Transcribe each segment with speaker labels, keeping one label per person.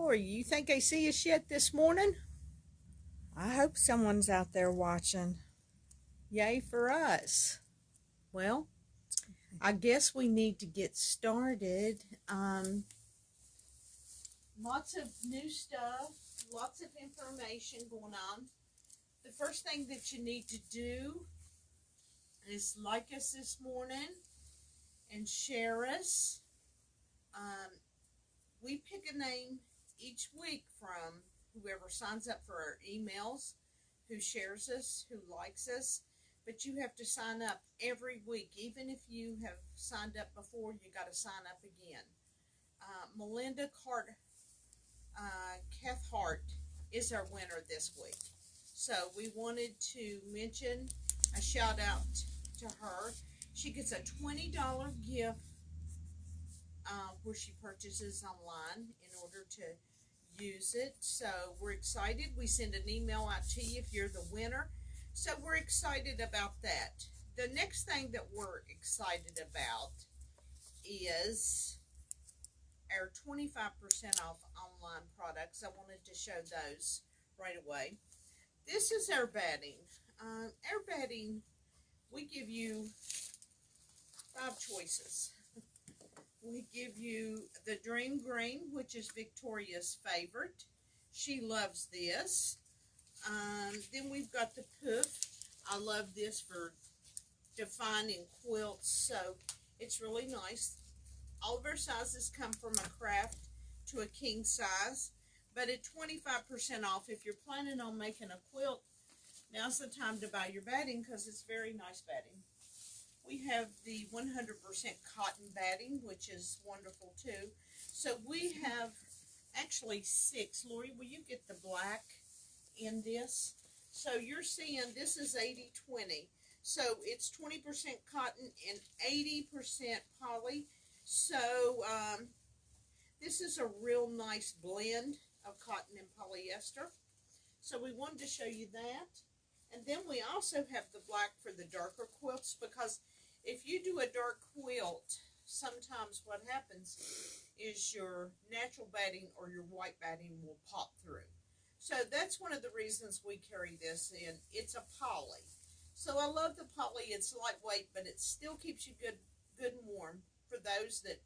Speaker 1: Lori, you think they see us yet this morning?
Speaker 2: I hope someone's out there watching.
Speaker 1: Yay for us. Well, I guess we need to get started. Lots of new stuff, lots of information going on. The first thing that you need to do is like us this morning and share us. We pick a name each week from whoever signs up for our emails, who shares us, who likes us. But you have to sign up every week. Even if you have signed up before, you got to sign up again. Melinda Cathhart is our winner this week. So we wanted to mention a shout out to her. She gets a $20 gift where she purchases online in order to use it. So we're excited. We send an email out to you if you're the winner. So we're excited about that. The next thing that we're excited about is our 25% off online products. I wanted to show those right away. This is our batting. Our batting, we give you 5 choices. We give you the Dream Green, which is Victoria's favorite. She loves this. Then we've got the Poof. I love this for defining quilts, so it's really nice. All of our sizes come from a craft to a king size, but at 25% off, if you're planning on making a quilt, now's the time to buy your batting because it's very nice batting. We have the 100% cotton batting, which is wonderful too. So we have actually 6. Lori, will you get the black in this? So you're seeing this is 80-20. So it's 20% cotton and 80% poly. So this is a real nice blend of cotton and polyester. So we wanted to show you that. And then we also have the black for the darker quilts, because if you do a dark quilt, sometimes what happens is your natural batting or your white batting will pop through. So that's one of the reasons we carry this in. It's a poly. So I love the poly. It's lightweight, but it still keeps you good and warm. For those that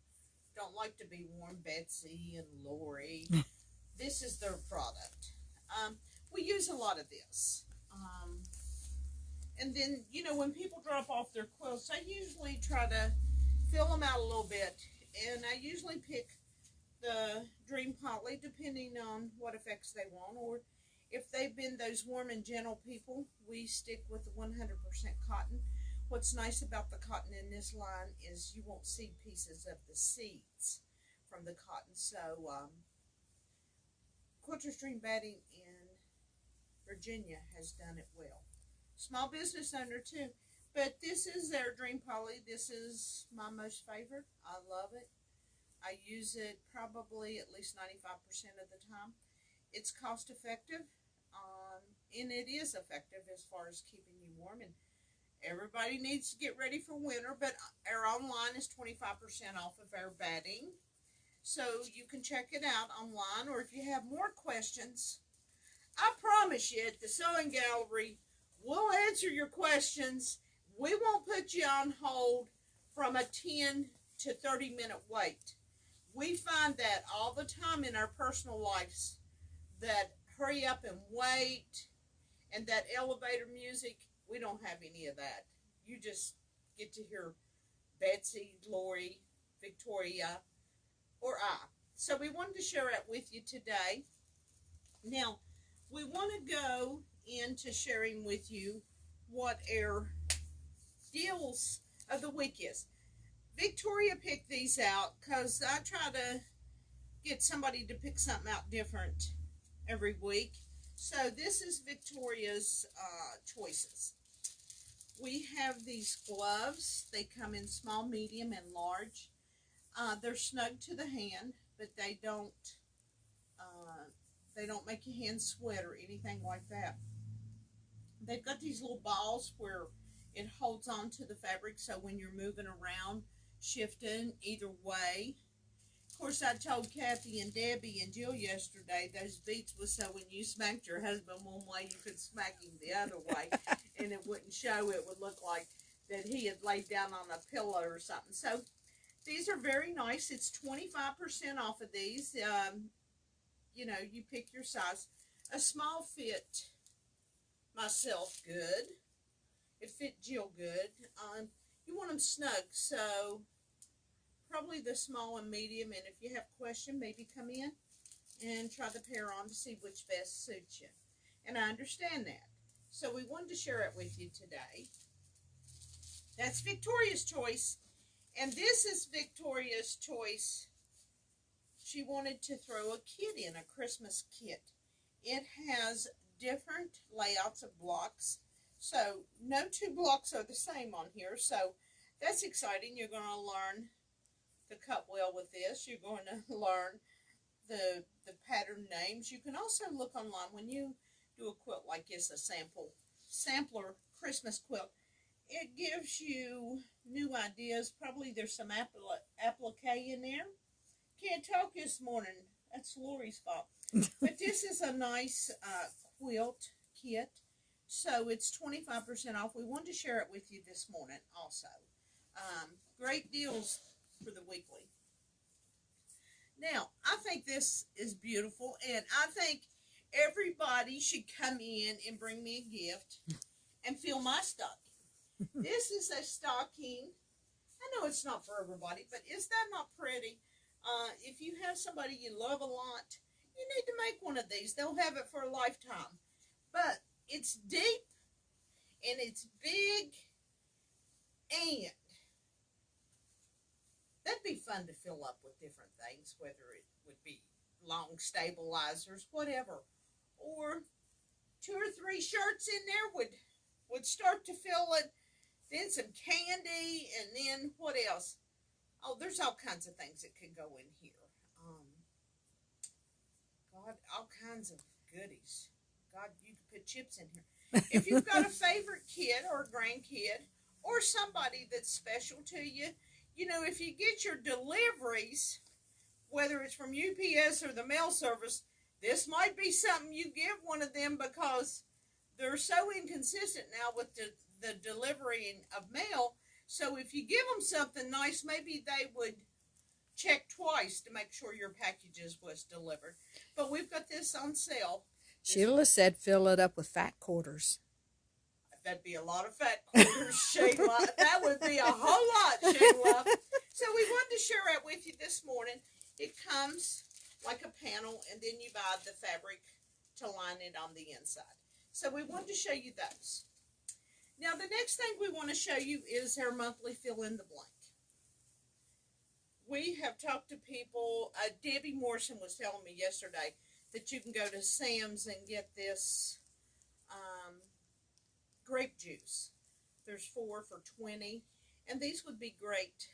Speaker 1: don't like to be warm, Betsy and Lori, this is their product. We use a lot of this. And then, you know, when people drop off their quilts, I usually try to fill them out a little bit. And I usually pick the Dream Poly, depending on what effects they want. Or if they've been those warm and gentle people, we stick with the 100% cotton. What's nice about the cotton in this line is you won't see pieces of the seeds from the cotton. So, Quilter's Dream Batting in Virginia has done it well. Small business owner too. But this is their Dream Poly. This is my most favorite. I love it. I use it probably at least 95% of the time. It's cost effective, and it is effective as far as keeping you warm. And everybody needs to get ready for winter, but our online is 25% off of our batting. So you can check it out online, or if you have more questions, I promise you at the Sewing Gallery, we'll answer your questions. We won't put you on hold from a 10 to 30 minute wait. We find that all the time in our personal lives, that hurry up and wait and that elevator music, we don't have any of that. You just get to hear Betsy, Lori, Victoria, or I. So we wanted to share it with you today. Now, we want to go into sharing with you what our deals of the week is. Victoria picked these out because I try to get somebody to pick something out different every week. So this is Victoria's choices. We have these gloves. They come in small, medium, and large. They're snug to the hand, but they don't make your hands sweat or anything like that. They've got these little balls where it holds on to the fabric, so when you're moving around, shifting either way, Of course, I told Kathy and Debbie and Jill yesterday those beads was so when you smacked your husband one way, you could smack him the other way, and it wouldn't show. It would look like that he had laid down on a pillow or something. So these are very nice. It's 25% off of these. You know, you pick your size. A small fit myself good. It fit Jill good. You want them snug, so probably the small and medium, and if you have a question, maybe come in and try the pair on to see which best suits you. And I understand that. So we wanted to share it with you today. That's Victoria's choice. And this is Victoria's choice. She wanted to throw a kit in, a Christmas kit. It has different layouts of blocks. So no two blocks are the same on here. So that's exciting. You're going to learn to cut well with this. You're going to learn the pattern names. You can also look online when you do a quilt like this, a sampler Christmas quilt. It gives you new ideas. Probably there's some applique in there. Can't talk this morning. That's Lori's fault. But this is a nice quilt kit. So it's 25% off. We wanted to share it with you this morning also. Great deals for the weekly. Now, I think this is beautiful, and I think everybody should come in and bring me a gift and fill my stocking. This is a stocking. I know it's not for everybody, but is that not pretty? If you have somebody you love a lot, you need to make one of these. They'll have it for a lifetime. But it's deep, and it's big, and that'd be fun to fill up with different things, whether it would be long stabilizers, whatever. Or 2 or 3 shirts in there would start to fill it. Then some candy, and then what else? Oh, there's all kinds of things that could go in here. God, all kinds of goodies. God, you could put chips in here. If you've got a favorite kid or a grandkid or somebody that's special to you, you know, if you get your deliveries, whether it's from UPS or the mail service, this might be something you give one of them because they're so inconsistent now with the delivery of mail. So if you give them something nice, maybe they would check twice to make sure your packages was delivered. But we've got this on sale.
Speaker 2: Sheila said fill it up with fat quarters.
Speaker 1: That'd be a lot of fat quarters, Sheila. That would be a whole lot, Sheila. So we wanted to share it with you this morning. It comes like a panel, and then you buy the fabric to line it on the inside. So we wanted to show you those. Now, the next thing we want to show you is our monthly fill in the blank. We have talked to people. Debbie Morrison was telling me yesterday that you can go to Sam's and get this grape juice. There's 4 for $20, and these would be great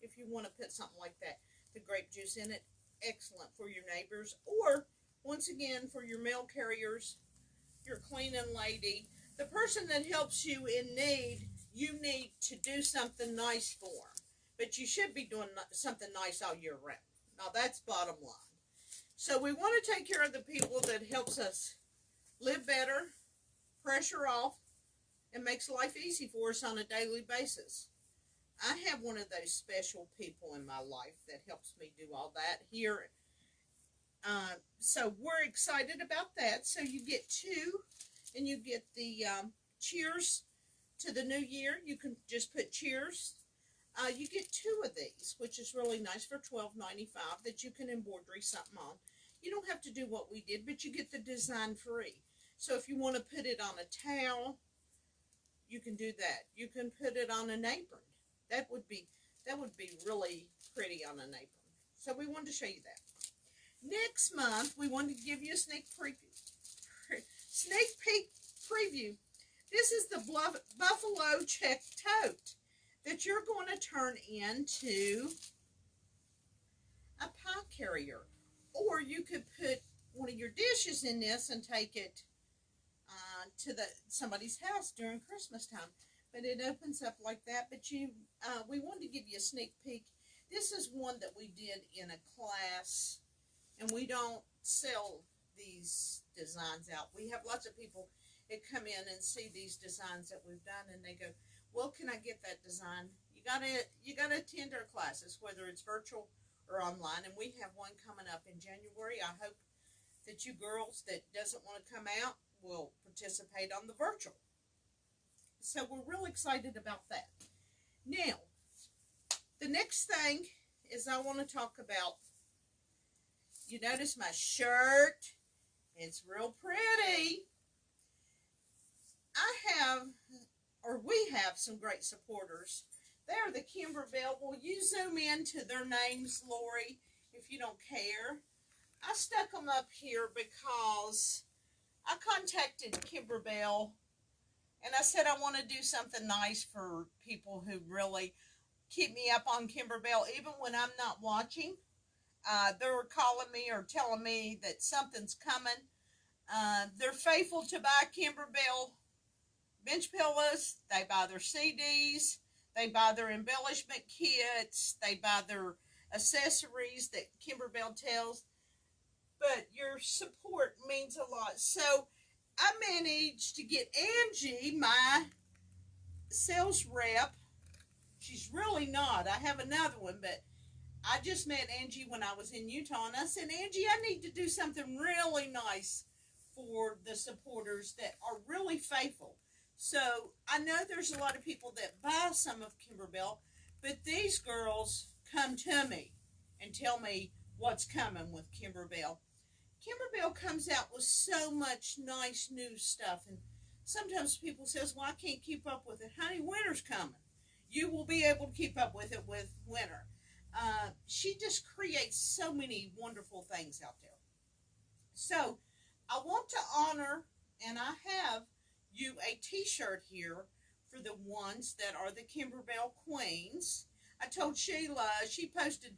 Speaker 1: if you want to put something like that, the grape juice in it. Excellent for your neighbors, or once again for your mail carriers, your cleaning lady, the person that helps you in need. You need to do something nice for them, but you should be doing something nice all year round. Now that's bottom line. So we want to take care of the people that helps us live better, pressure off, and makes life easy for us on a daily basis. I have one of those special people in my life that helps me do all that here. So we're excited about that. So you get 2, and you get the cheers to the new year. You can just put cheers. You get 2 of these, which is really nice for $12.95 that you can embroidery something on. You don't have to do what we did, but you get the design free. So if you want to put it on a towel, you can do that. You can put it on an apron. That would be really pretty on an apron. So we wanted to show you that. Next month, we wanted to give you a sneak peek preview. This is the Buffalo Check Tote that you're going to turn into a pie carrier. Or you could put one of your dishes in this and take it to somebody's house during Christmas time. But it opens up like that. But we wanted to give you a sneak peek. This is one that we did in a class, and we don't sell these designs out. We have lots of people that come in and see these designs that we've done, and they go, well, can I get that design? You gotta attend our classes, whether it's virtual or online, and we have one coming up in January. I hope that you girls that doesn't want to come out will participate on the virtual. So we're real excited about that. Now, the next thing is I want to talk about, you notice my shirt. It's real pretty. We have some great supporters. They are the Kimberbell. Will you zoom in to their names, Lori, if you don't care? I stuck them up here because I contacted Kimberbell and I said I want to do something nice for people who really keep me up on Kimberbell, even when I'm not watching. They were calling me or telling me that something's coming. They're faithful to buy Kimberbell bench pillows. They buy their CDs. They buy their embellishment kits. They buy their accessories that Kimberbell tells. But your support means a lot. So I managed to get Angie, my sales rep. She's really not. I have another one, but I just met Angie when I was in Utah, and I said, Angie, I need to do something really nice for the supporters that are really faithful. So I know there's a lot of people that buy some of Kimberbell, but these girls come to me and tell me what's coming with Kimberbell. Kimberbell comes out with so much nice new stuff, and sometimes people says, well, I can't keep up with it. Honey, winter's coming. You will be able to keep up with it with winter. She just creates so many wonderful things out there. So I want to honor, and I have you a t-shirt here for the ones that are the Kimberbell Queens. I told Sheila, she posted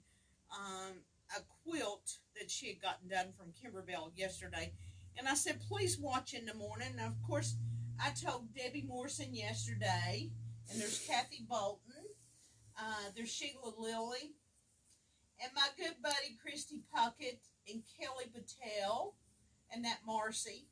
Speaker 1: a quilt that she had gotten done from Kimberbell yesterday, and I said, please watch in the morning. And of course, I told Debbie Morrison yesterday, and there's Kathy Bolton, there's Sheila Lilly, and my good buddy Christy Puckett, and Kelly Patel, and that Marcy,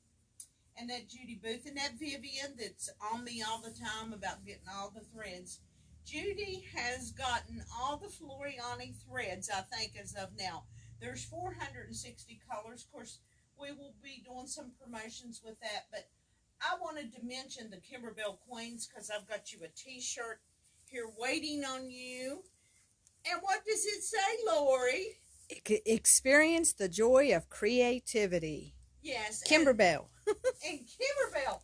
Speaker 1: and that Judy Booth, and that Vivian that's on me all the time about getting all the threads. Judy has gotten all the Floriani threads, I think, as of now. There's 460 colors. Of course, we will be doing some promotions with that, but I wanted to mention the Kimberbell Queens because I've got you a t-shirt here waiting on you. And what does it say, Lori?
Speaker 2: Experience the joy of creativity.
Speaker 1: Yes.
Speaker 2: Kimberbell.
Speaker 1: And Kimberbell.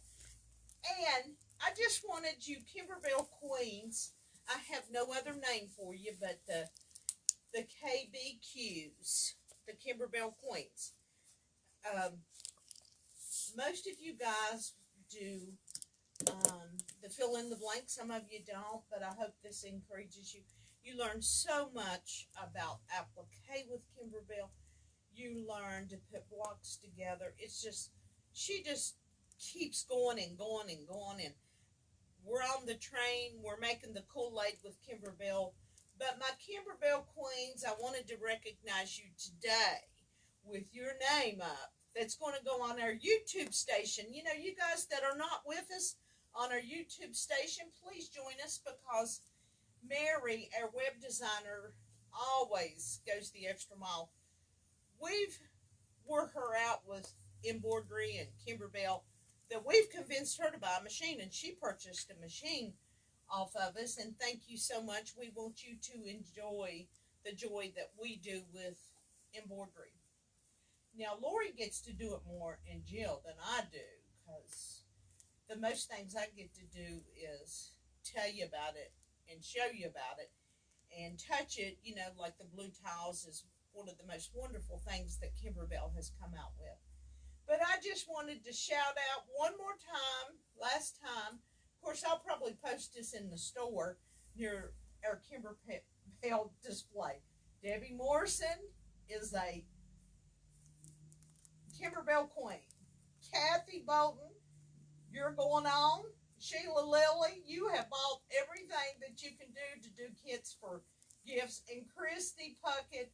Speaker 1: And I just wanted you, Kimberbell Queens. I have no other name for you but the KBQs, the Kimberbell Queens. Most of you guys do the fill in the blank. Some of you don't, but I hope this encourages you. You learn so much about applique with Kimberbell. You learn to put blocks together. It's just, she just keeps going and going and going. And we're on the train. We're making the Kool-Aid with Kimberbell. But my Kimberbell Queens, I wanted to recognize you today with your name up. That's going to go on our YouTube station. You know, you guys that are not with us on our YouTube station, please join us because Mary, our web designer, always goes the extra mile. We've worked her out with embroidery and Kimberbell that we've convinced her to buy a machine, and she purchased a machine off of us, and thank you so much. We want you to enjoy the joy that we do with embroidery. Now, Lori gets to do it more in Jill than I do, because the most things I get to do is tell you about it and show you about it and touch it. You know, like the blue tiles is one of the most wonderful things that Kimberbell has come out with. But I just wanted to shout out one more time, last time. Of course, I'll probably post this in the store near our Kimberbell display. Debbie Morrison is a Kimberbell Queen. Kathy Bolton, you're going on. Sheila Lilly, you have bought everything that you can do to do kits for gifts. And Christy Puckett,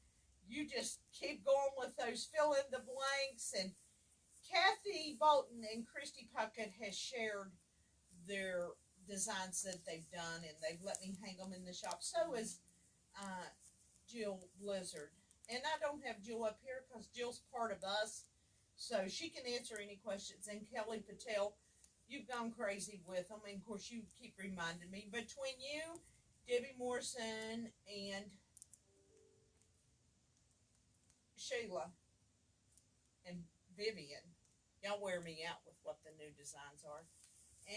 Speaker 1: you just keep going with those fill in the blanks. And Kathy Bolton and Christy Puckett has shared their designs that they've done, and they've let me hang them in the shop. So is Jill Blizzard. And I don't have Jill up here because Jill's part of us, so she can answer any questions. And Kelly Patel, you've gone crazy with them, and of course you keep reminding me. Between you, Debbie Morrison, and Sheila, and Vivian, y'all wear me out with what the new designs are.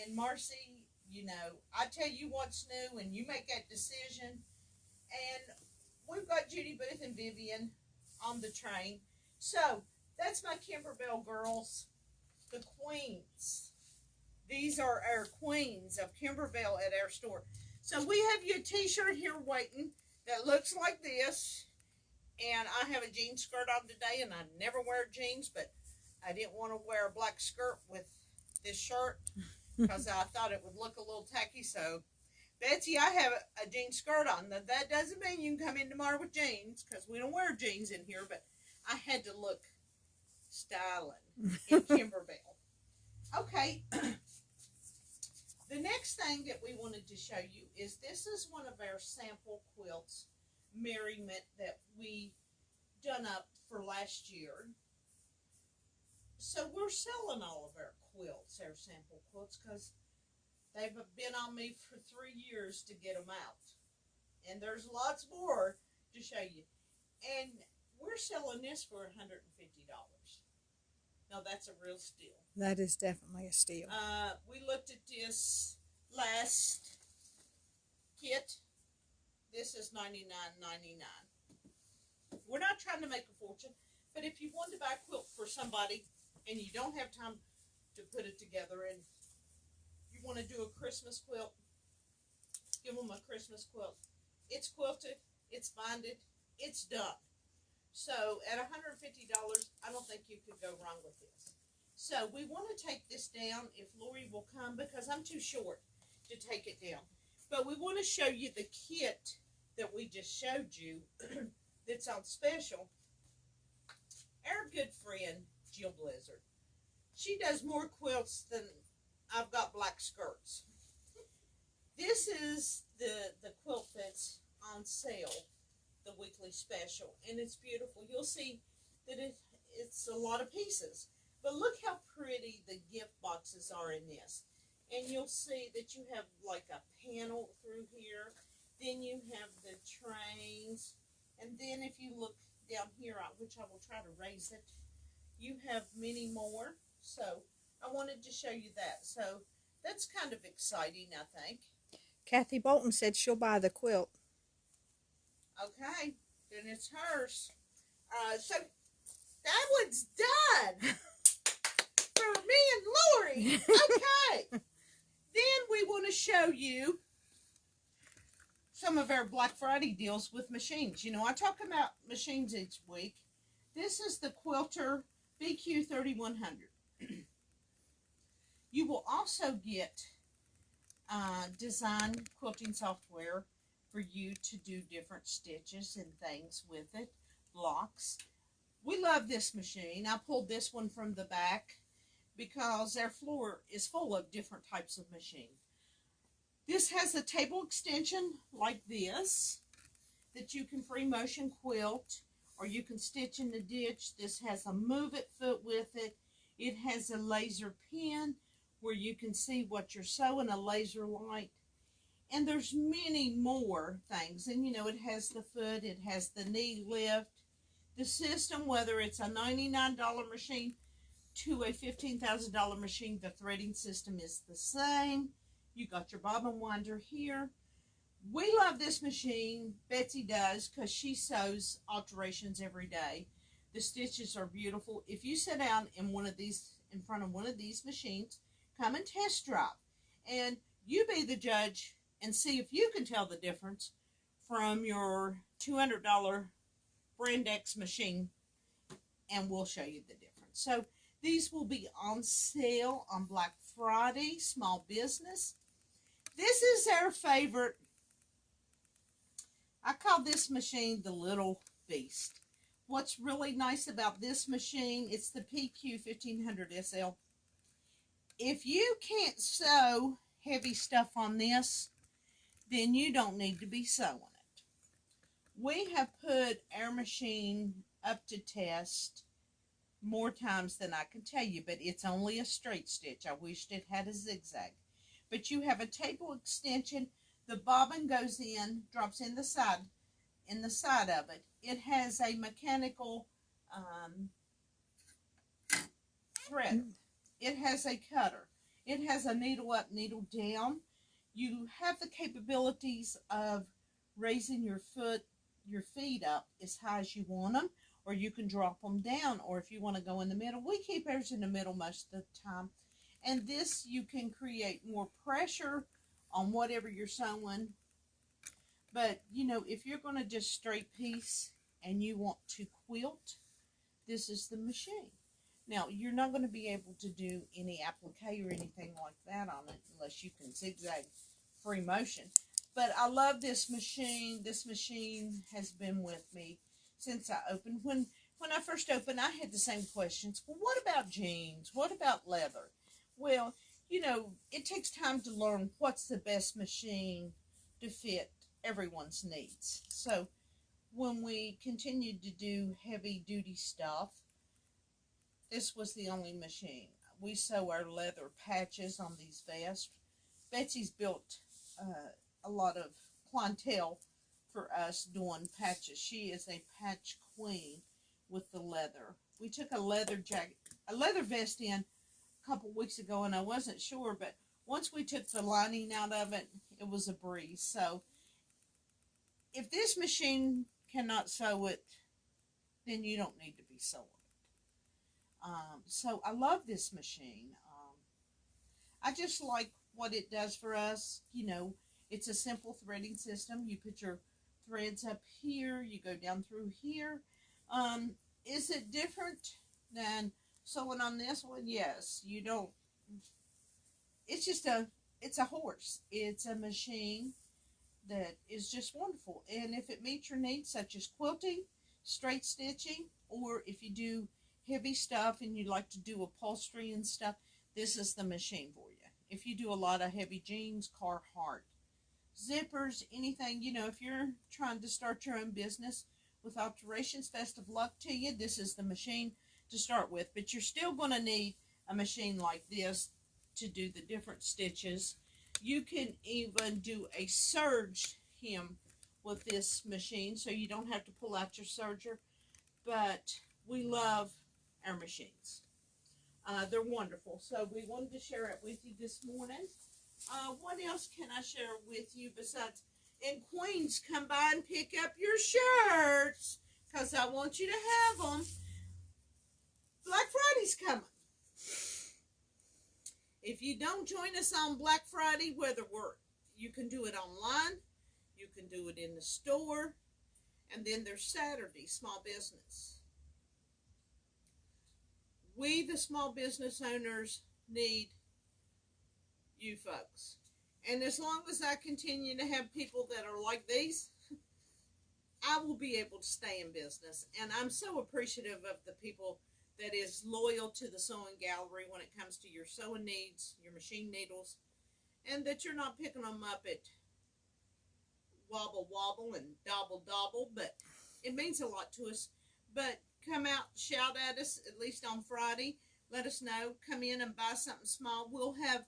Speaker 1: And Marcy, you know, I tell you what's new, and you make that decision. And we've got Judy Booth and Vivian on the train. So that's my Kimberbell girls, the queens. These are our queens of Kimberbell at our store. So we have you a t-shirt here waiting that looks like this. And I have a jean skirt on today, and I never wear jeans, but I didn't want to wear a black skirt with this shirt because I thought it would look a little tacky. So, Betsy, I have a jean skirt on. Now, that doesn't mean you can come in tomorrow with jeans because we don't wear jeans in here, but I had to look styling in Kimberbell. Okay. The next thing that we wanted to show you is this is one of our sample quilts, merriment, that we done up for last year. So we're selling all of our quilts, our sample quilts, because they've been on me for 3 years to get them out. And there's lots more to show you. And we're selling this for $150. Now that's a real steal.
Speaker 2: That is definitely a steal.
Speaker 1: We looked at this last kit. This is $99.99. We're not trying to make a fortune, but if you want to buy a quilt for somebody and you don't have time to put it together, and you want to do a Christmas quilt, give them a Christmas quilt. It's quilted, it's binded, it's done. So at $150, I don't think you could go wrong with this. So we want to take this down if Lori will come, because I'm too short to take it down. But we want to show you the kit that we just showed you that's on special. Our good friend, Jill Blizzard. She does more quilts than I've got black skirts. This is the quilt that's on sale, the weekly special, and it's beautiful. You'll see that it's a lot of pieces, but look how pretty the gift boxes are in this. And you'll see that you have like a panel through here, then you have the trains, and then if you look down here, which I will try to raise it, you have many more. So I wanted to show you that. So that's kind of exciting, I think.
Speaker 2: Kathy Bolton said she'll buy the quilt.
Speaker 1: Okay, then it's hers. So that one's done for me and Lori. Okay. Then we want to show you some of our Black Friday deals with machines. You know, I talk about machines each week. This is the Quilter BQ 3100. You will also get design quilting software for you to do different stitches and things with it, blocks. We love this machine. I pulled this one from the back because our floor is full of different types of machine. This has a table extension like this that you can free motion quilt, or you can stitch in the ditch. This has a move it foot with it. It has a laser pen where you can see what you're sewing, a laser light. And there's many more things. And you know, it has the foot, it has the knee lift. The system, whether it's a $99 machine to a $15,000 machine, the threading system is the same. You got your bobbin winder here. We love this machine. Betsy does, because she sews alterations every day. The stitches are beautiful. If you sit down in one of these, in front of one of these machines, come and test drive, and you be the judge and see if you can tell the difference from your $200 Brand X machine, and we'll show you the difference. So these will be on sale on Black Friday, small business. This is our favorite. I call call this machine the Little Beast. What's really nice about this machine, it's the PQ 1500 SL. If you can't sew heavy stuff on this, then you don't need to be sewing it. We have put our machine up to test more times than I can tell you, but it's only a straight stitch. I wished it had a zigzag. But you have a table extension. The bobbin goes in, drops in the side of it. It has a mechanical thread. It has a cutter. It has a needle up, needle down. You have the capabilities of raising your feet up as high as you want them, or you can drop them down, or if you want to go in the middle. We keep ours in the middle most of the time. And this, you can create more pressure on whatever you're sewing. But, you know, if you're going to just straight piece and you want to quilt, this is the machine. Now, you're not going to be able to do any applique or anything like that on it unless you can zigzag free motion. But I love this machine. This machine has been with me since I opened. When I first opened, I had the same questions. Well, what about jeans? What about leather? Well, you know, it takes time to learn what's the best machine to fit everyone's needs. So when we continued to do heavy duty stuff, this was the only machine. We sew our leather patches on these vests. Betsy's built a lot of clientele for us doing patches. She is a patch queen with the leather. We took a leather vest in a couple weeks ago, and I wasn't sure, but once we took the lining out of it, it was a breeze. So if this machine cannot sew it, then you don't need to be sewing it. So I love this machine. I just like what it does for us. You know, it's a simple threading system. You put your threads up here, you go down through here. Is it different than sewing on this one? Yes. You don't, it's a horse. It's a machine that is just wonderful. And if it meets your needs, such as quilting, straight stitching, or if you do heavy stuff and you like to do upholstery and stuff, this is the machine for you. If you do a lot of heavy jeans, Carhartt, zippers, anything, you know, if you're trying to start your own business with alterations, best of luck to you. This is the machine to start with, but you're still going to need a machine like this to do the different stitches. You can even do a serge hem with this machine, so you don't have to pull out your serger. But we love our machines. They're wonderful. So we wanted to share it with you this morning. What else can I share with you besides, and Queens, come by and pick up your shirts, because I want you to have them. Black Friday's coming. If you don't join us on Black Friday, you can do it online, you can do it in the store, and then there's Saturday, small business. We, the small business owners, need you folks. And as long as I continue to have people that are like these, I will be able to stay in business. And I'm so appreciative of the people that is loyal to the sewing gallery when it comes to your sewing needs, your machine needles, and that you're not picking them up at wobble wobble and dobble dobble, but it means a lot to us. But come out, shout at us, at least on Friday. Let us know. Come in and buy something small. We'll have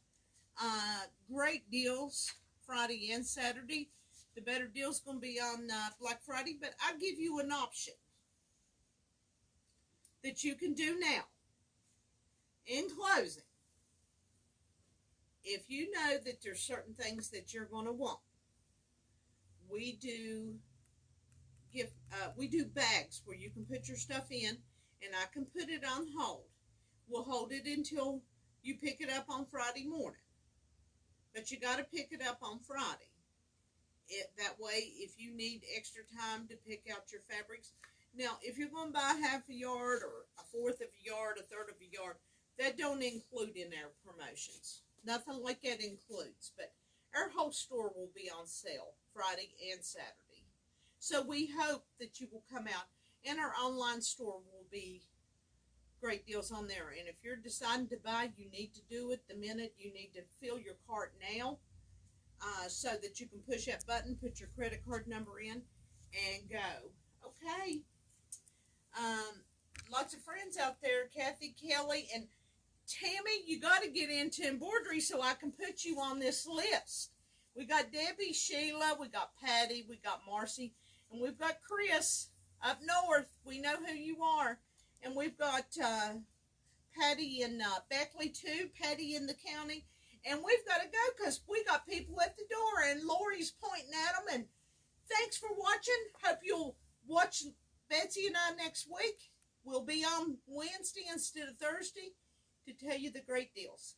Speaker 1: great deals Friday and Saturday. The better deal's going to be on Black Friday, but I'll give you an option that you can do now. In closing, if you know that there's certain things that you're going to want, we do bags where you can put your stuff in, and I can put it on hold. We'll hold it until you pick it up on Friday morning, but you got to pick it up on Friday. That way, if you need extra time to pick out your fabrics. Now, if you're going to buy half a yard or a fourth of a yard, a third of a yard, that don't include in our promotions. Nothing like that includes, but our whole store will be on sale Friday and Saturday. So we hope that you will come out. And our online store will be great deals on there. And if you're deciding to buy, you need to do it the minute. You need to fill your cart now, so that you can push that button, put your credit card number in, and go. Okay. Lots of friends out there, Kathy, Kelly, and Tammy. You got to get into embroidery so I can put you on this list. We got Debbie, Sheila, we got Patty, we got Marcy, and we've got Chris up north. We know who you are. And we've got Patty in Beckley too, Patty in the county. And we've got to go because we got people at the door, and Lori's pointing at them. And thanks for watching. Hope you'll watch Betsy and I next week. We'll be on Wednesday instead of Thursday to tell you the great deals.